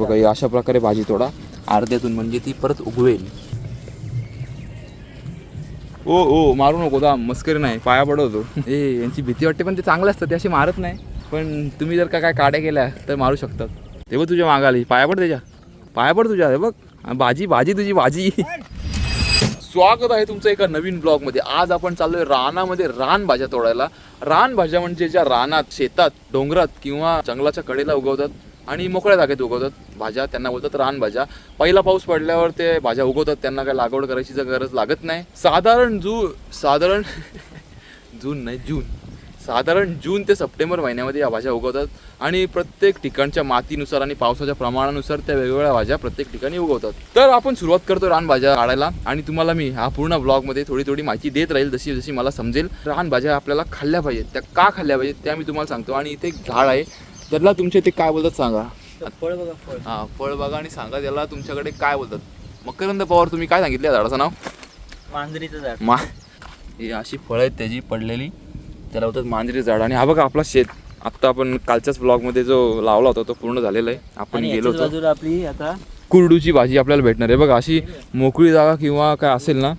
बघा ही अशा प्रकारे भाजी तोडा अर्ध्यातून, म्हणजे ती परत उगवेल. ओ ओ मारू नको दा, मस्करी नाही, पाया पडवतो. यांची भीती वाटते पण ते चांगलं असतं, ते अशी मारत नाही. पण तुम्ही जर काय काड्या केल्या तर मारू शकतात. ते बघ तुझ्या मागाली, पाया पड त्याच्या, पाया पड तुझ्या. हे बघ भाजी भाजी तुझी भाजी. स्वागत आहे तुमचं एका नवीन ब्लॉगमध्ये. आज आपण चाललोय रानामध्ये रानभाज्या तोडायला. रानभाज्या म्हणजे ज्या रानात, शेतात, डोंगरात किंवा जंगलाच्या कडेला उगवतात आणि मोकळ्या जागेत उगवतात भाज्या, त्यांना बोलतात रानभाज्या. पहिला पाऊस पडल्यावर ते भाज्या उगवतात, त्यांना काय लागवड करायची गरज लागत नाही. साधारण जून ते सप्टेंबर महिन्यामध्ये या भाज्या उगवतात आणि प्रत्येक ठिकाणच्या मातीनुसार आणि पावसाच्या प्रमाणानुसार त्या वेगवेगळ्या भाज्या प्रत्येक ठिकाणी उगवतात. तर आपण सुरुवात करतो रानभाज्या काढायला आणि तुम्हाला मी हा पूर्ण ब्लॉगमध्ये थोडी थोडी माहिती देत राहील जशी जशी मला समजेल. रानभाज्या आपल्याला खाल्ल्या पाहिजेत, त्या का खाल्ल्या पाहिजेत त्या मी तुम्हाला सांगतो. आणि इथे एक झाड आहे, त्याला तुमच्या इथे काय बोलतात सांगा. फळ बघा, फळ. हां, फळ बघा आणि सांगा त्याला तुमच्याकडे काय बोलतात. मकरंद पवार, तुम्ही काय सांगितलं या झाडाचं नाव? मांजरीचं झाड. ही अशी फळं आहेत त्याची पडलेली, त्याला होतात मांजरी झाड. आणि हा बघा आपला शेत, आत्ता आपण कालच्याच ब्लॉगमध्ये जो लावला होता तो पूर्ण झालेला आहे. आपण गेलो होतो. बाजूला आपली आता कुरडूची भाजी आपल्याला भेटणार आहे. बघा अशी मोकळी जागा किंवा काय असेल ना,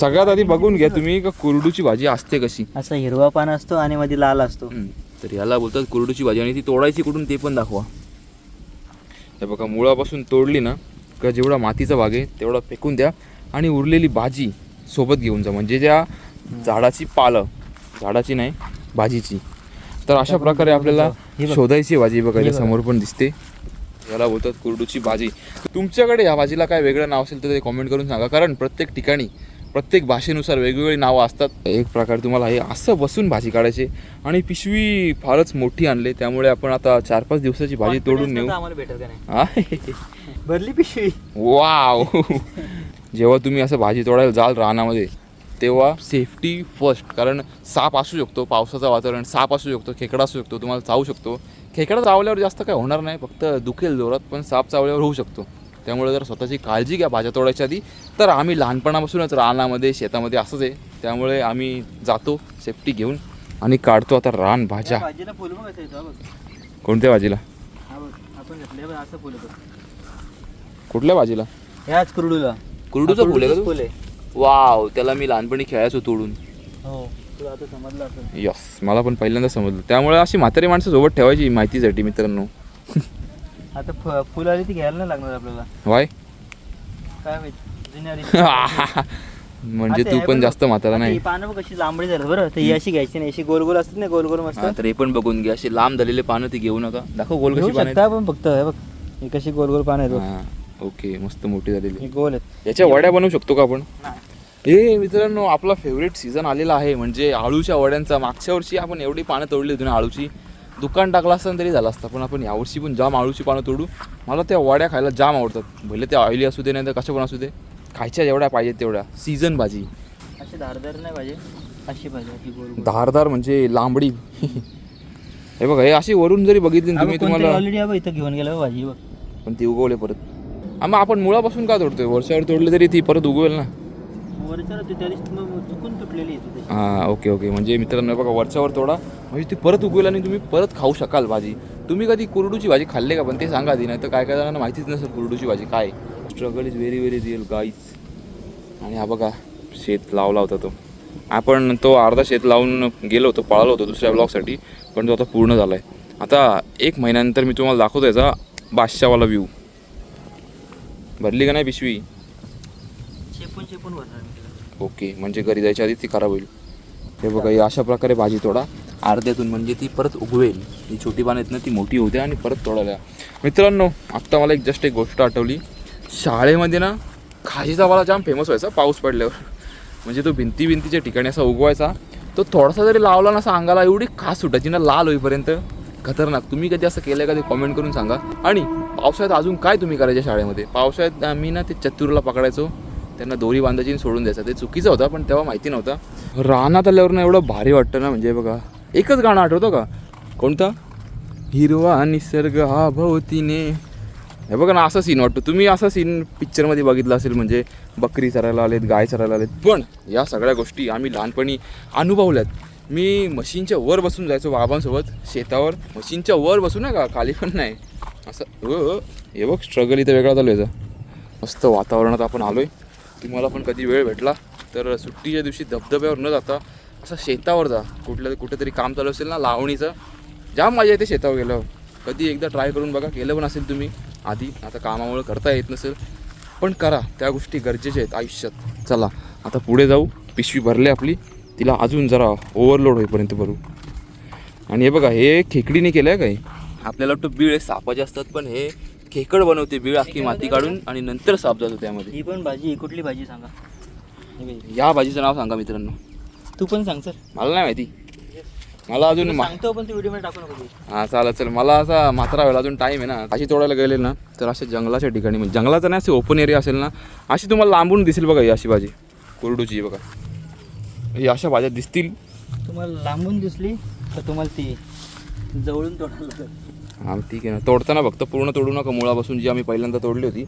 सगळ्यात आधी बघून घ्या तुम्ही का कुरडूची भाजी असते कशी. असा हिरवा पान असतो आणि मध्ये लाल असतो. तर याला बोलतात कुरडूची भाजी. आणि ती तोडायची कुठून ते पण दाखवा. हे बघा मुळापासून तोडली ना का जेवढा मातीचा भाग आहे तेवढा फेकून द्या आणि उरलेली भाजी सोबत घेऊन जा, म्हणजे ज्या झाडाची पालं, झाडाची नाही भाजीची. तर अशा प्रकारे आपल्याला शोधायची भाजी. बघा समोर पण दिसते, याला बोलतात कुरडूची भाजी. तुमच्याकडे या भाजीला काय वेगळं नाव असेल तर ते कॉमेंट करून सांगा, कारण प्रत्येक ठिकाणी प्रत्येक भाषेनुसार वेगवेगळी नावं असतात. एक प्रकारे तुम्हाला हे असं बसून भाजी काढायची. आणि पिशवी फारच मोठी आणली, त्यामुळे आपण आता 4-5 दिवसाची भाजी तोडून नेऊ. आम्हाला भेटत का नाही? भरली पिशवी. वाव. जेव्हा तुम्ही असं भाजी तोडायला जाल रानामध्ये तेव्हा सेफ्टी फर्स्ट, कारण साप असू शकतो, पावसाचं वातावरण, साप असू शकतो, खेकडा असू शकतो, तुम्हाला चावू शकतो. खेकडा चावल्यावर जास्त काय होणार नाही, फक्त दुखेल जोरात, पण साप चावल्यावर होऊ शकतो. त्यामुळे जर स्वतःची काळजी घ्या भाज्या तोडायच्या आधी. तर आम्ही लहानपणापासूनच रानामध्ये शेतामध्ये असंच आहे, त्यामुळे आम्ही जातो सेफ्टी घेऊन आणि काढतो आता रान भाज्या. भाजीला फुल बघ असं येतं बघ. कोणत्या भाजीला? हा बघ, आपण घेतले बघ असं फुल बघ. कुठल्या भाजीला? ह्याच कुरडूला. कुरडूचं फुल आहे का? फुल आहे. वाव, त्याला मी लहानपणी खेळायचो तोडून. हो, तुला आता समजलं असेल. यस, मला पण पहिल्यांदा समजलं. त्यामुळे अशी म्हातारी माणसं सोबत ठेवायची माहितीसाठी मित्रांनो. आता फुल आली ती घ्यायला नाही लागणार आपल्याला. वाय? काय माहिती. म्हणजे तू पण जास्त म्हातारा नाही. पानं बघ कशी लांबडी झाली बरं. तर ही अशी घ्यायची नाही, अशी गोल गोल असतात ना, गोल गोल मस्त. तर हे पण बघून घ्या, अशी लांब झालेले पानं ती घेऊ नका. दाखव गोल कशी पानं आहेत. पण फक्त हे बघ, ही कशी गोल गोल पानं आहेत. हां, ओके, मस्त मोठी झालेली. ही गोल आहेत. याच्या वड्या बनवू शकतो का आपण? हे मित्रांनो, आपला फेवरेट सीझन आलेला आहे, म्हणजे आळूच्या वड्यांचा. मागच्या वर्षी आपण एवढी पानं तोडली होती ना आळूची, दुकान टाकलं असतं तरी झालं असतं. पण आपण यावर्षी पण जाम आळूची पानं तोडू. मला त्या वड्या खायला जाम आवडतात, भले ते ऑइली असू दे नाही तर कशा पण असू दे, खायच्या जेवढ्या पाहिजेत तेवढ्या. सीझन भाजी. अशी धारदार नाही पाहिजे, अशी पाहिजे गोल. धारदार म्हणजे लांबडी. हे बघा, हे अशी वरून जरी बघितली तुम्ही, तुम्हाला ऑलरेडी इथं घेऊन गेलं भाजी बघ. पण ती उगवले परत. मग आपण मुळापासून का तोडतोय? वर्षावर तोडले तरी ती परत उगवेल ना. वरच्यावर चुकून तुटलेली आहे. हां, ओके ओके. म्हणजे मित्रांनो बघा, वरच्यावर तोडा म्हणजे ती परत उगवेल आणि तुम्ही परत खाऊ शकाल भाजी. तुम्ही कधी कुरडूची भाजी खाल्ली का? पण ते सांगा आधी, नाही तर काय काय जणांना माहितीच नसेल कुरडूची भाजी काय. Struggle is very very real guys. आणि हा बघा शेत लावला होता तो. आपण तो अर्धा शेत लावून गेलो होतो, पळालो होतो दुसऱ्या ब्लॉगसाठी, पण तो आता पूर्ण झाला आहे. आता 1 महिन्यानंतर मी तुम्हाला दाखवतो याचा बादशाहवाला व्ह्यू. भरली का नाही पिशवी? चेपून भरणार. ओके, म्हणजे घरी जायच्या आधी ती खराब होईल. हे बघा, ही अशा प्रकारे भाजी तोडा अर्ध्यातून, म्हणजे ती परत उगवेल. ही छोटी पानं आहेत ना, ती मोठी होते आणि परत तोडायला. मित्रांनो, आत्ता मला एक गोष्ट आठवली. शाळेमध्ये ना खाजीचा वाला जाम फेमस व्हायचा पाऊस पडल्यावर. म्हणजे तो भिंतीच्या ठिकाणी असा उगवायचा. तो थोडासा जरी लावला ना असा अंगाला, एवढी खास सुटायची ना लाल होईपर्यंत, खतरनाक. तुम्ही कधी असं केलं का ते कॉमेंट करून सांगा. आणि पावसाळ्यात अजून काय तुम्ही करायच्या शाळेमध्ये? पावसाळ्यात आम्ही ना ते चतुरला पकडायचो, त्यांना दोरी बांधायची आणि सोडून द्यायचं. ते चुकीचं होतं, पण तेव्हा माहिती नव्हतं. रानात आल्यावर ना एवढं भारी वाटतं ना, म्हणजे बघा एकच गाणं आठवतं का? कोणतं? हिरवा निसर्ग हा भोवतीने. हे बघा ना, असा सीन वाटतो. तुम्ही असा सीन पिक्चरमध्ये बघितला असेल, म्हणजे बकरी चरायला आलेत, गाय चरायला आलेत. पण या सगळ्या गोष्टी आम्ही लहानपणी अनुभवल्यात. मी मशीनच्या वर बसून जायचो बाबांसोबत शेतावर. मशीनच्या वर बसून नाही का, खाली पण नाही असं. हे बघ स्ट्रगल इथं वेगळा चालू आहे. मस्त वातावरणात आपण आलो आहे. तुम्हाला पण कधी वेळ भेटला तर सुट्टीच्या दिवशी धबधब्यावर न जाता असं शेतावर जा. कुठेतरी काम चालू असेल ना लावणीचं, जाम मजा येते शेतावर गेल्यावर. कधी एकदा ट्राय करून बघा. केलं पण असेल तुम्ही आधी, आता कामामुळे करता येत नसेल पण करा. त्या गोष्टी गरजेच्या आहेत आयुष्यात. चला आता पुढे जाऊ. पिशवी भरली आपली, तिला अजून जरा ओव्हरलोड होईपर्यंत भरू. आणि हे बघा, हे खेकडीने केलं आहे काही. आपल्याला वाटतं बीळ सापाचे असतात, पण हे खेकड बनवते. बीळ अख्खी माती काढून आणि नंतर साप जातो त्यामध्ये. ही पण भाजी, ही कुठली भाजी सांगा. या भाजीचं नाव सांगा मित्रांनो. तू पण सांग सर. मला नाही माहिती. मला अजून सांगतो पण तू व्हिडिओमध्ये टाकू नको. हां चालेल. चल मला असा मात्रा वेळा अजून टाईम आहे ना. भाजी तोडायला गेले ना तर अशा जंगलाच्या ठिकाणी, म्हणजे जंगलाचं नाही, असे ओपन एरिया असेल ना, अशी तुम्हाला लांबून दिसेल बघा. ही अशी भाजी कोरडूची बघा. ही अशा भाज्या दिसतील तुम्हाला. लांबून दिसली तर तुम्हाला ती जवळून तोडायला लागेल. हां ठीक आहे ना. तोडताना फक्त पूर्ण तोडू नका. मुळापासून जी आम्ही पहिल्यांदा तोडली होती.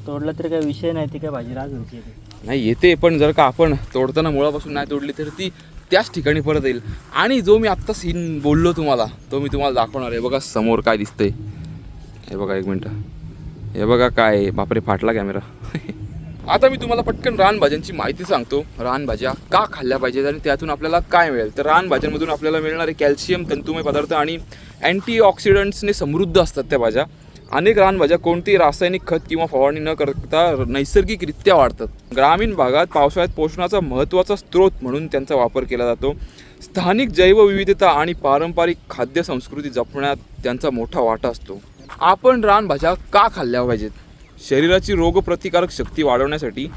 तोडला तर काही विषय नाही, ती काय भाजी राग होती. नाही येते, पण जर का आपण तोडताना मुळापासून नाही तोडली तर ती त्याच ठिकाणी परत येईल. आणि जो मी आत्ता सीन बोललो तुम्हाला, तो मी तुम्हाला दाखवणार आहे. बघा समोर काय दिसतंय. हे बघा, एक मिनटं. हे बघा काय, बापरे फाटला कॅमेरा. आता मी तुम्हाला पटकन रानभाज्यांची माहिती सांगतो. रानभाज्या का खाल्ल्या पाहिजेत आणि त्यातून आपल्याला काय मिळेल. तर रानभाज्यांमधून आपल्याला मिळणारे कॅल्शियम, तंतुमय पदार्थ आणि अँटीऑक्सिडंट्सने समृद्ध असतात त्या भाज्या. अनेक रानभाज्या कोणतीही रासायनिक खत किंवा फवारणी न करता नैसर्गिकरित्या वाढतात. ग्रामीण भागात पावसाळ्यात पोषणाचा महत्त्वाचा स्रोत म्हणून त्यांचा वापर केला जातो. स्थानिक जैवविविधता आणि पारंपरिक खाद्य संस्कृती जपण्यात त्यांचा मोठा वाटा असतो. आपण रानभाज्या का खाल्ल्या पाहिजेत. शरीराची रोगप्रतिकारक शक्ती वाढवण्यासाठी,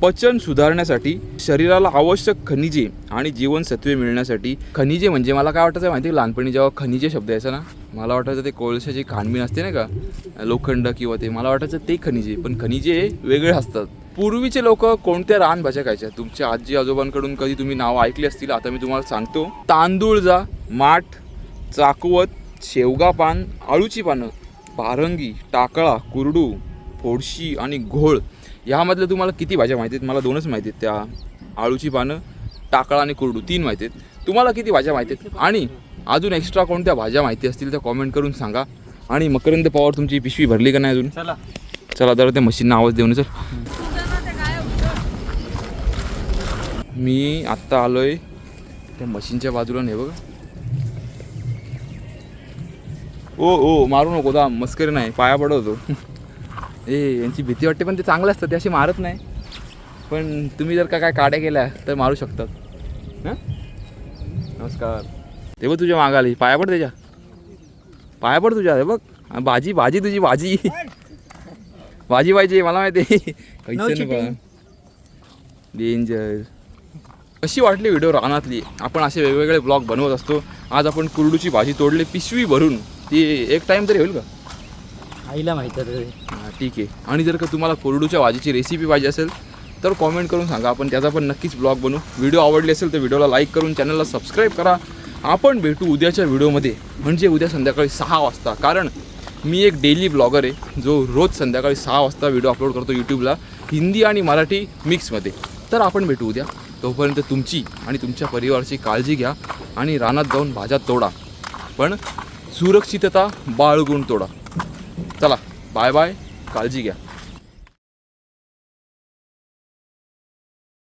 पचन सुधारण्यासाठी, शरीराला आवश्यक खनिजे आणि जीवनसत्वे मिळण्यासाठी. खनिजे म्हणजे मला काय वाटायचं माहिती आहे, लहानपणी जेव्हा खनिजे शब्द यायचा ना, मला वाटायचं ते कोळशाची खाणबीण असते नाही का, लोखंड किंवा ते, मला वाटायचं ते खनिजे. पण खनिजे वेगळे असतात. पूर्वीचे लोक कोणत्या रानभाज्या खायच्या. तुमच्या आजी आजोबांकडून कधी तुम्ही नावं ऐकली असतील. आता मी तुम्हाला सांगतो. तांदूळजा, माठ, चाकवत, शेवगा पान, आळूची पानं, पारंगी, टाकळा, कुरडू, फोडशी आणि घोळ. ह्यामधल्या तुम्हाला किती भाज्या माहिती आहेत. मला 2च माहिती आहेत. त्या आळूची पानं, टाकळा आणि कुरडू 3 माहिती आहेत. तुम्हाला किती भाज्या माहिती आहेत आणि अजून एक्स्ट्रा कोणत्या भाज्या माहिती असतील त्या कॉमेंट करून सांगा. आणि मकरंद पवार तुमची पिशवी भरली का नाही अजून. चला जरा त्या मशीनना आवाज देऊन. सर मी आत्ता आलो आहे त्या मशीनच्या बाजूला. नाही बघा. ओ मारू नको दा, मस्करी नाही, पाया पडवतो. यांची भीती वाटते, पण ते चांगले असतात, ते असे मारत नाही. पण तुम्ही जर का काय काड्या केल्या तर मारू शकतात. हां नमस्कार. ते बघ तुझ्या मागाली, पाया पड त्याच्या, पाया पड तुझ्या. हे बघ भाजी तुझी भाजी पाहिजे मला माहिती. कैसे डेंजर. कशी वाटली व्हिडिओ रानातली. आपण असे वेगवेगळे ब्लॉग बनवत असतो. आज आपण कुरडूची भाजी तोडली पिशवी भरून. ती एक टाईम तरी होईल का आईला माहिती आहे. हां ठीक आहे. आणि जर का तुम्हाला कोरडूच्या भाजीची रेसिपी पाहिजे असेल तर कॉमेंट करून सांगा. आपण त्याचा पण नक्कीच ब्लॉग बनवू. व्हिडिओ आवडली असेल तर व्हिडिओला लाईक करून चॅनलला सबस्क्राईब करा. आपण भेटू उद्याच्या व्हिडिओमध्ये, म्हणजे उद्या संध्याकाळी 6 वाजता. कारण मी एक डेली ब्लॉगर आहे जो रोज संध्याकाळी 6 वाजता व्हिडिओ अपलोड करतो यूट्यूबला, हिंदी आणि मराठी मिक्समध्ये. तर आपण भेटू उद्या. तोपर्यंत तुमची आणि तुमच्या परिवाराची काळजी घ्या आणि रानात जाऊन भाज्या तोडा, पण सुरक्षितता बाळगून तोडा. चला बाय बाय, काळजी घ्या.